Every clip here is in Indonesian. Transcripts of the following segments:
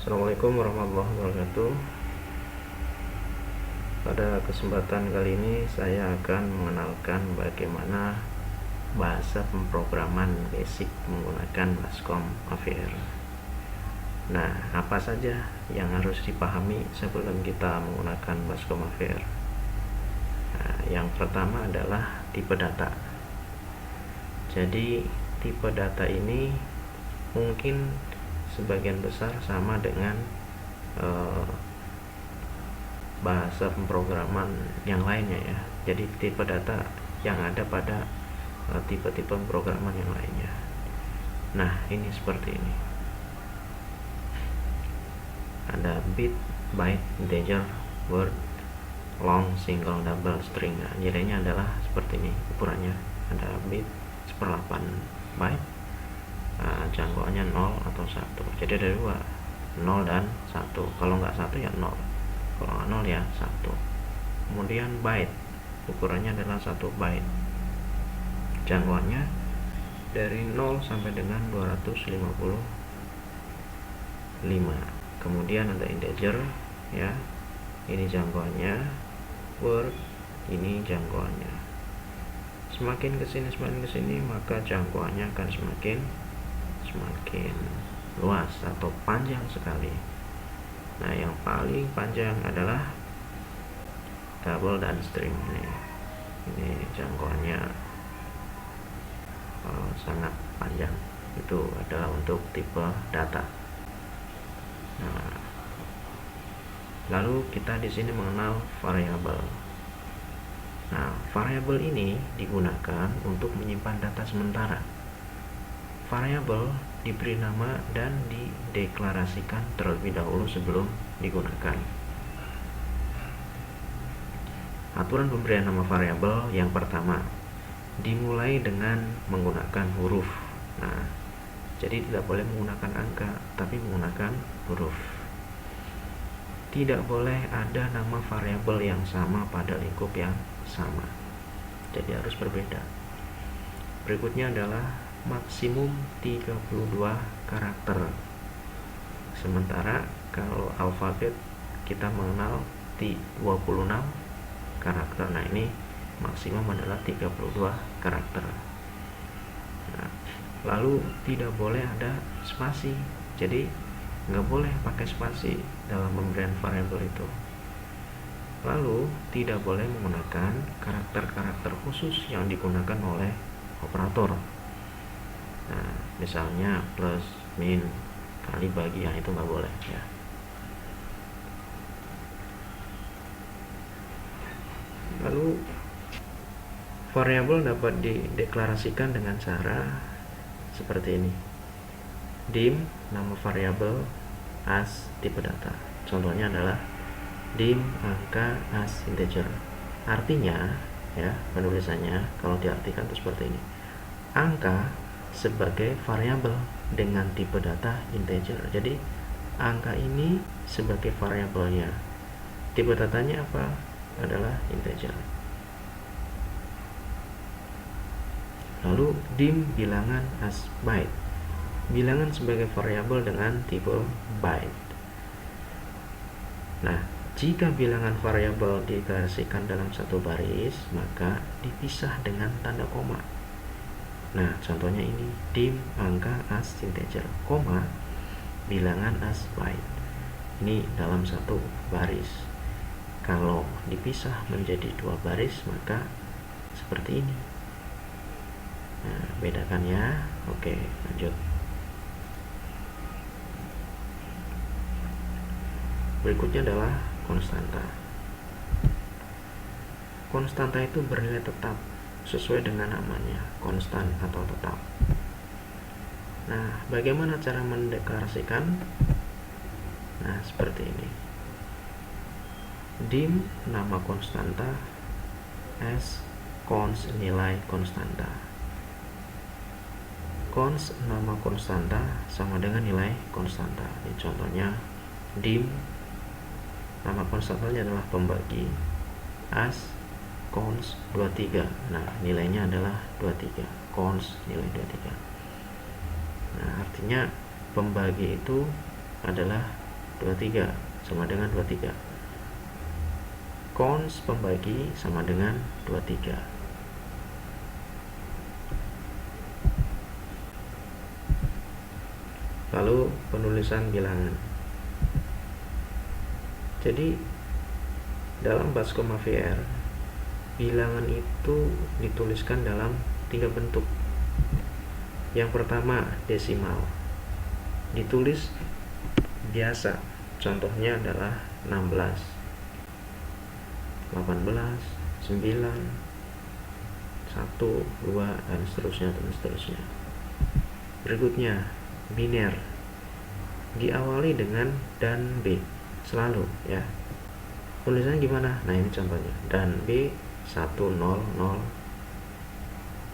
Assalamualaikum warahmatullahi wabarakatuh. Pada kesempatan kali ini saya akan mengenalkan bagaimana bahasa pemrograman basic menggunakan Bascom AVR. Nah, apa saja yang harus dipahami sebelum kita menggunakan Bascom AVR? Nah, yang pertama adalah tipe data. Jadi tipe data ini mungkin sebagian besar sama dengan bahasa pemrograman yang lainnya ya. Jadi tipe data yang ada pada tipe-tipe pemrograman yang lainnya. Nah, ini seperti ini. Ada bit, byte, integer, word, long, single, double, string. Nah, nilainya adalah seperti ini ukurannya. Ada bit 1/8 byte, jangkauannya 0 atau 1. Jadi ada dua, 0 dan 1. Kalau nggak 1 ya 0, kalau nggak 0 ya 1. Kemudian byte, ukurannya adalah 1 byte, jangkauannya dari 0 sampai dengan 255. Kemudian ada integer ya, ini jangkauannya, word, ini jangkauannya. Semakin kesini maka jangkauannya akan semakin luas atau panjang sekali. Nah, yang paling panjang adalah double dan string. Ini jangkauannya sangat panjang. Itu adalah untuk tipe data. Nah, lalu kita di sini mengenal variabel. Nah, variabel ini digunakan untuk menyimpan data sementara. Variabel diberi nama dan dideklarasikan terlebih dahulu sebelum digunakan. Aturan pemberian nama variabel yang pertama, dimulai dengan menggunakan huruf. Nah, jadi tidak boleh menggunakan angka, tapi menggunakan huruf. Tidak boleh ada nama variabel yang sama pada lingkup yang sama. Jadi harus berbeda. Berikutnya adalah maksimum 32 karakter. Sementara kalau alfabet kita mengenal 26 karakter. Nah, ini maksimum adalah 32 karakter. Nah, lalu tidak boleh ada spasi. Jadi nggak boleh pakai spasi dalam pemberian variabel itu. Lalu tidak boleh menggunakan karakter-karakter khusus yang digunakan oleh operator. Nah, misalnya plus, min, kali, bagi, yang itu nggak boleh ya. Lalu variabel dapat dideklarasikan dengan cara seperti ini. Dim, nama variabel, as, tipe data. Contohnya adalah dim angka as integer. Artinya ya, penulisannya kalau diartikan itu seperti ini. Angka sebagai variabel dengan tipe data integer. Jadi angka ini sebagai variabelnya. Tipe datanya apa? Adalah integer. Lalu dim bilangan as byte. Bilangan sebagai variabel dengan tipe byte. Nah, jika bilangan variabel dideklarasikan dalam satu baris, maka dipisah dengan tanda koma. Nah, contohnya ini, dim angka as integer, koma, bilangan as byte. Ini dalam satu baris. Kalau dipisah menjadi dua baris, maka seperti ini. Nah, bedakan ya. Oke, lanjut. Berikutnya adalah konstanta. Konstanta itu bernilai tetap sesuai dengan namanya, konstan atau tetap. Nah, bagaimana cara mendeklarasikan? Nah, seperti ini. Dim nama konstanta, s cons nilai konstanta. Cons nama konstanta sama dengan nilai konstanta. Ini contohnya, dim nama konstantanya adalah pembagi, as cons 23. Nah, nilainya adalah 23. Cons nilai 23. Nah, artinya pembagi itu adalah 23 sama dengan 23. Cons pembagi sama dengan 23. Lalu penulisan bilangan. Jadi dalam Bascoma VR, bilangan itu dituliskan dalam 3 bentuk. Yang pertama, desimal. Ditulis biasa. Contohnya adalah 16, 18, 9, 1, 2, dan seterusnya. Berikutnya, biner. Diawali dengan dan B selalu, ya. Tulisannya gimana? Nah, ini contohnya. Dan B 1 0 0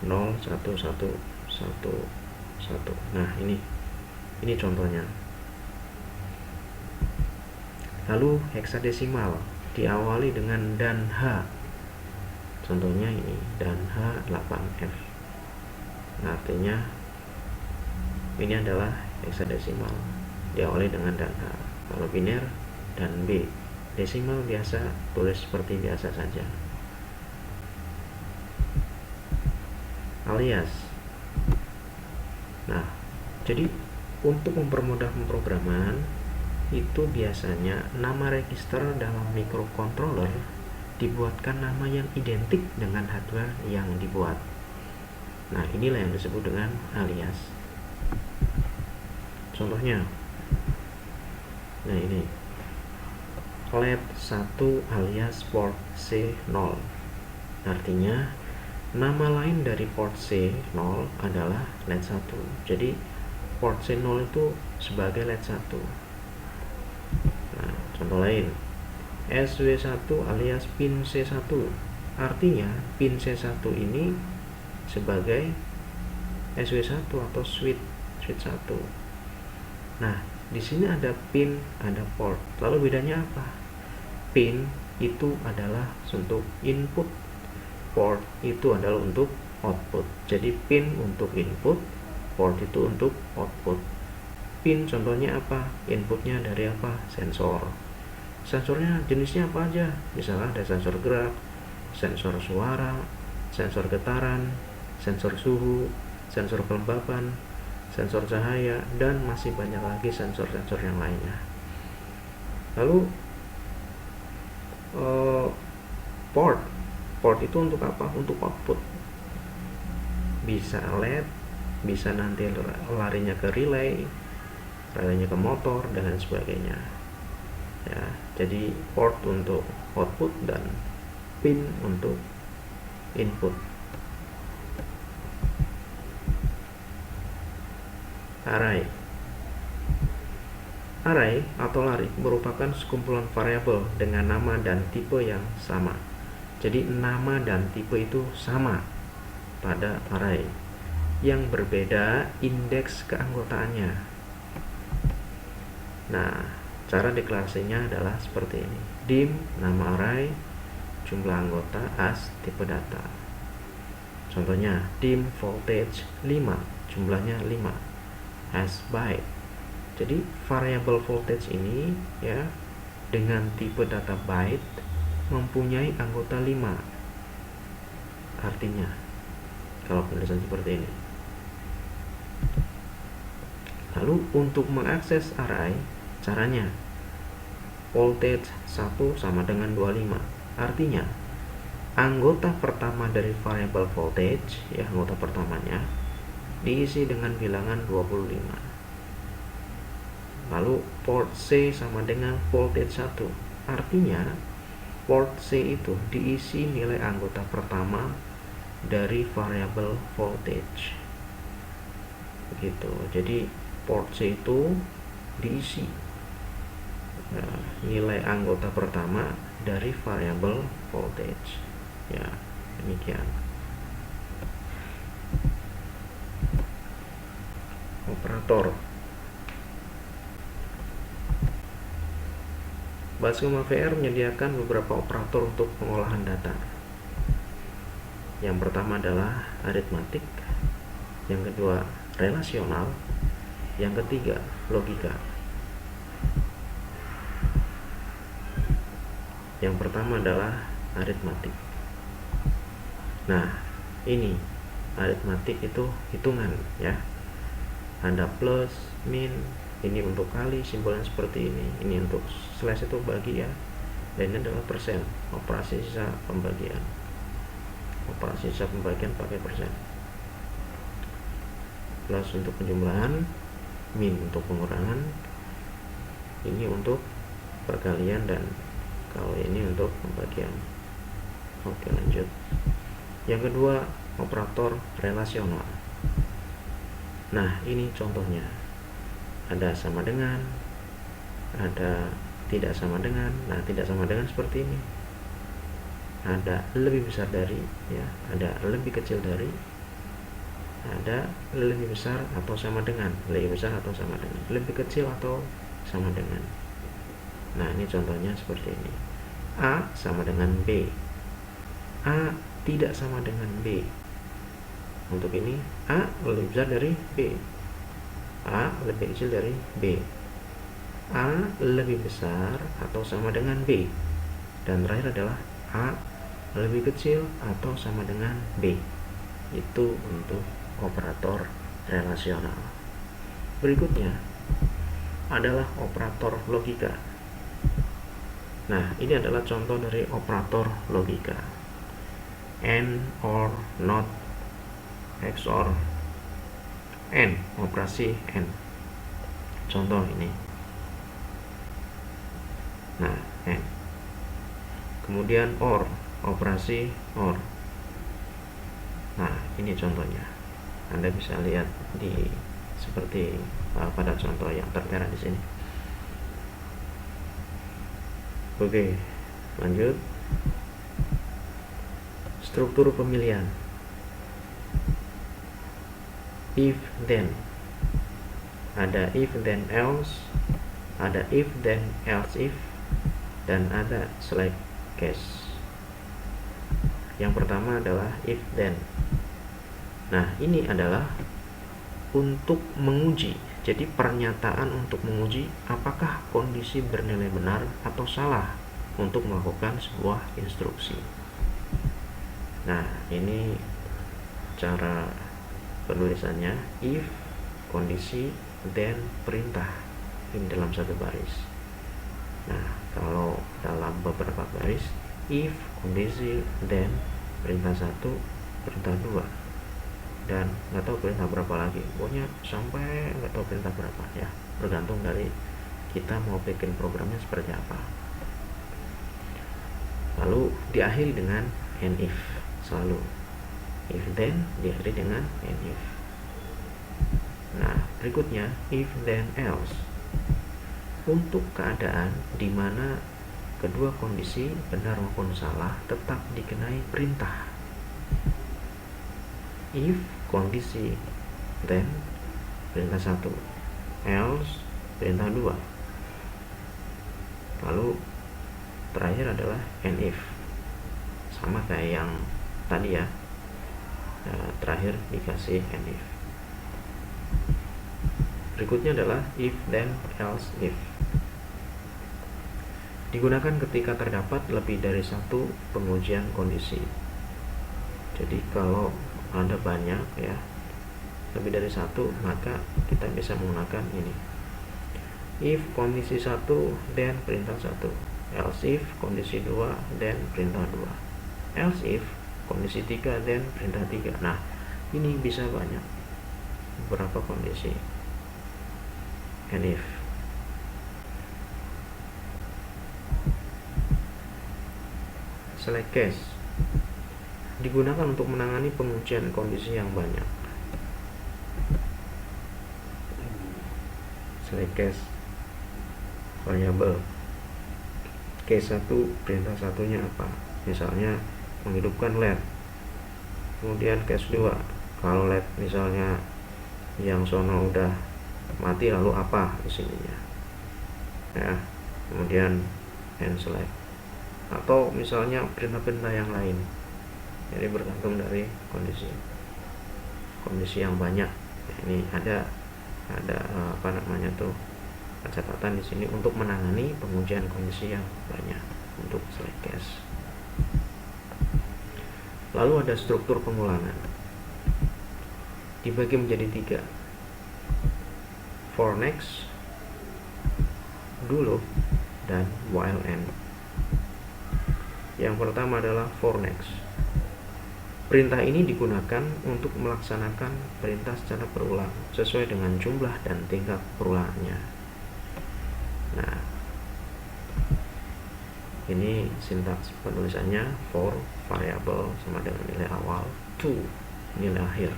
0 1 1 1 1. Nah, ini contohnya. Lalu heksadesimal diawali dengan dan H. Contohnya ini dan H 8F. Nah, artinya ini adalah heksadesimal diawali dengan dan H. Kalau biner dan B. Desimal biasa tulis seperti biasa saja. Alias. Nah, jadi untuk mempermudah pemrograman itu biasanya nama register dalam microcontroller dibuatkan nama yang identik dengan hardware yang dibuat. Nah, inilah yang disebut dengan alias. Contohnya, nah ini LED 1 alias port C0. Artinya nama lain dari port C0 adalah LED 1. Jadi port C0 itu sebagai LED 1. Nah, contoh lain, SW1 alias pin C1. Artinya pin C1 ini sebagai SW1 atau switch 1. Nah, di sini ada pin, ada port. Lalu bedanya apa? Pin itu adalah untuk input, port itu adalah untuk output. Jadi pin untuk input, port itu untuk output. Pin contohnya apa? Inputnya dari apa? Sensor. Sensornya jenisnya apa aja? Misalnya ada sensor gerak, sensor suara, sensor getaran, sensor suhu, sensor kelembapan, sensor cahaya, dan masih banyak lagi sensor-sensor yang lainnya. Lalu port itu untuk apa? Untuk output. Bisa LED, bisa nanti larinya ke relay, larinya ke motor, dan lain sebagainya. Ya, jadi port untuk output dan pin untuk input. Array atau lari merupakan sekumpulan variabel dengan nama dan tipe yang sama. Jadi nama dan tipe itu sama pada array. Yang berbeda indeks keanggotaannya. Nah, cara deklarasinya adalah seperti ini. Dim nama array, jumlah anggota, as tipe data. Contohnya dim voltage 5, jumlahnya 5, as byte. Jadi variabel voltage ini ya dengan tipe data byte mempunyai anggota 5. Artinya kalau penulisan seperti ini. Lalu untuk mengakses array caranya voltage 1 sama dengan 25. Artinya anggota pertama dari variabel voltage ya anggota pertamanya diisi dengan bilangan 25. Lalu port C sama dengan voltage 1. Artinya port C itu diisi nilai anggota pertama dari variabel voltage. Begitu. Jadi port C itu diisi nilai anggota pertama dari variabel voltage. Ya, demikian. Operator. Bascoma VR menyediakan beberapa operator untuk pengolahan data. Yang pertama adalah aritmatik, yang kedua relasional, yang ketiga logika. Yang pertama adalah aritmatik. Nah, ini aritmatik itu hitungan ya. Ada plus, min, ini untuk kali, simbolnya seperti ini untuk slash itu bagi ya. Dan ini adalah persen, operasi sisa pembagian. Operasi sisa pembagian pakai persen. Plus untuk penjumlahan, min untuk pengurangan, ini untuk perkalian, dan kalau ini untuk pembagian. Oke, lanjut. Yang kedua, operator relasional. Nah, ini contohnya. Ada sama dengan, ada tidak sama dengan. Nah, tidak sama dengan seperti ini. Ada lebih besar dari, ya, ada lebih kecil dari, ada lebih besar atau sama dengan, lebih besar atau sama dengan, lebih kecil atau sama dengan. Nah, ini contohnya seperti ini. A sama dengan B. A tidak sama dengan B. Untuk ini A lebih besar dari B, A lebih kecil dari B, A lebih besar atau sama dengan B, dan terakhir adalah A lebih kecil atau sama dengan B. Itu untuk operator relasional. Berikutnya adalah operator logika. Nah, ini adalah contoh dari operator logika. And, or, not, XOR, and, operasi and. Contoh ini. Nah, and. Kemudian or, operasi or. Nah, ini contohnya. Anda bisa lihat di seperti pada contoh yang tertera di sini. Oke, lanjut. Struktur pemilihan. If then. Ada if then else, ada if then else if, dan ada select case. Yang pertama adalah if then. Nah, ini adalah untuk menguji. Jadi pernyataan untuk menguji apakah kondisi bernilai benar atau salah untuk melakukan sebuah instruksi. Nah, ini cara penulisannya. If, kondisi, then, perintah. Ini dalam satu baris. Nah, kalau dalam beberapa baris, if, kondisi, then, perintah 1, perintah 2, dan nggak tahu perintah berapa lagi. Pokoknya sampai nggak tahu perintah berapa ya, bergantung dari kita mau bikin programnya seperti apa. Lalu diakhiri dengan and if. Selalu if then diakhiri dengan and if. Nah, berikutnya if then else. Untuk keadaan di mana kedua kondisi benar maupun salah tetap dikenai perintah. If, kondisi, then, perintah 1, else, perintah 2. Lalu terakhir adalah and if. Sama kayak yang tadi ya. Terakhir dikasih and if. Berikutnya adalah if, then, else, if. Digunakan ketika terdapat lebih dari satu pengujian kondisi. Jadi kalau ada banyak ya, lebih dari satu, maka kita bisa menggunakan ini. If kondisi 1, then perintah 1. Else if kondisi 2, then perintah 2. Else if kondisi 3, then perintah 3. Nah, ini bisa banyak, beberapa kondisi. And if. Select case digunakan untuk menangani pengujian kondisi yang banyak. Select case variabel. Case 1, perintah satunya apa? Misalnya menghidupkan LED. Kemudian case 2, kalau LED misalnya yang sono udah mati, lalu apa di sininya? Ya. Kemudian and select. Atau misalnya perintah-perintah yang lain. Jadi bergantung dari kondisi yang banyak. Ini ada apa namanya tuh, catatan di sini untuk menangani pengujian kondisi yang banyak. untuk select cache. Lalu ada struktur pengulangan, dibagi menjadi 3, for next, do loop, dan while end. Yang pertama adalah for next. Perintah ini digunakan untuk melaksanakan perintah secara berulang sesuai dengan jumlah dan tingkat perulangannya. Nah, ini sintaks penulisannya for variable sama dengan nilai awal, to nilai akhir,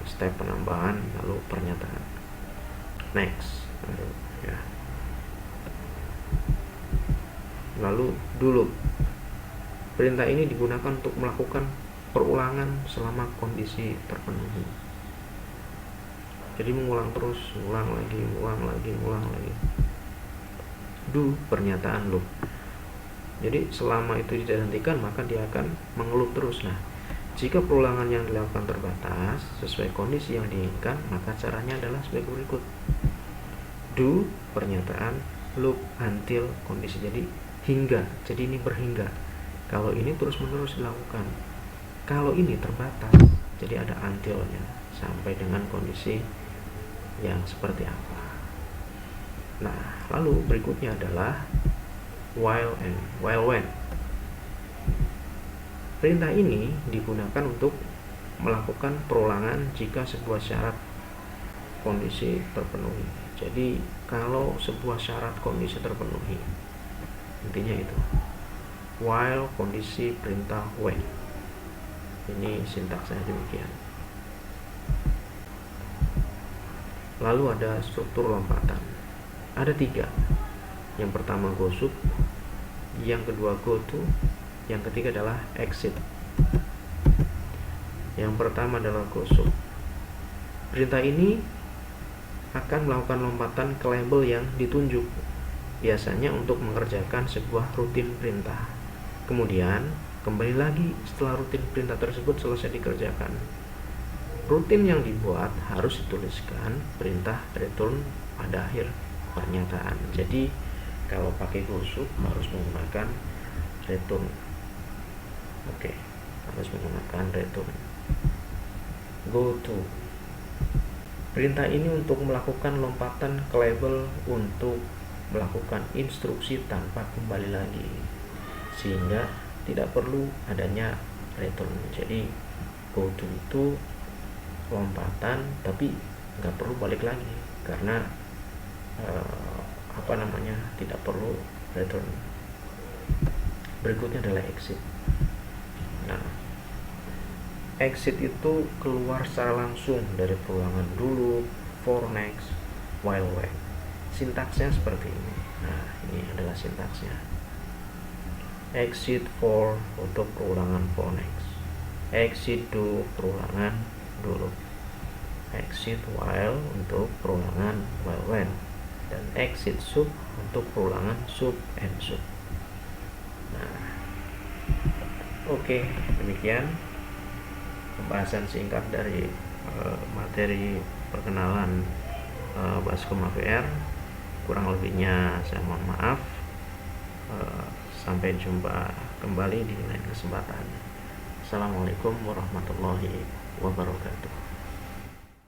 step penambahan, lalu pernyataan, next, lalu do loop. Perintah ini digunakan untuk melakukan perulangan selama kondisi terpenuhi. Jadi mengulang terus, ulang lagi. Do pernyataan loop. Jadi selama itu tidak dihentikan, maka dia akan mengelup terus. Nah, jika perulangan yang dilakukan terbatas sesuai kondisi yang diinginkan, maka caranya adalah sebagai berikut. Do pernyataan, loop until kondisi, jadi hingga. Jadi ini berhingga. Kalau ini terus-menerus dilakukan. Kalau ini terbatas, jadi ada until-nya sampai dengan kondisi yang seperti apa. Nah, lalu berikutnya adalah while and while when. Perintah ini digunakan untuk melakukan perulangan jika sebuah syarat kondisi terpenuhi. Jadi kalau sebuah syarat kondisi terpenuhi, intinya itu. While kondisi perintah when. Ini sintaksnya demikian. Lalu ada struktur lompatan. Ada 3. Yang pertama go sub, yang kedua go to, yang ketiga adalah exit. Yang pertama adalah go sub. Perintah ini akan melakukan lompatan ke label yang ditunjuk, biasanya untuk mengerjakan sebuah rutin perintah. Kemudian kembali lagi setelah rutin perintah tersebut selesai dikerjakan. Rutin yang dibuat harus dituliskan perintah return pada akhir pernyataan. Jadi kalau pakai go sub harus menggunakan return. Harus menggunakan return. Go to. Perintah ini untuk melakukan lompatan ke label untuk melakukan instruksi tanpa kembali lagi, sehingga tidak perlu adanya return. Jadi go to itu lompatan tapi nggak perlu balik lagi karena tidak perlu return. Berikutnya adalah exit. Nah, exit itu keluar secara langsung dari perulangan dulu, for next, while when. Sintaksnya seperti ini. Nah, ini adalah sintaksnya. Exit for untuk perulangan for next, exit do perulangan dulu, exit while untuk perulangan while when, dan exit sub untuk perulangan sub and sub. Nah, demikian pembahasan singkat dari materi perkenalan Baskom AVR. Kurang lebihnya saya mohon maaf. Sampai jumpa kembali di lain kesempatan. Assalamualaikum warahmatullahi wabarakatuh.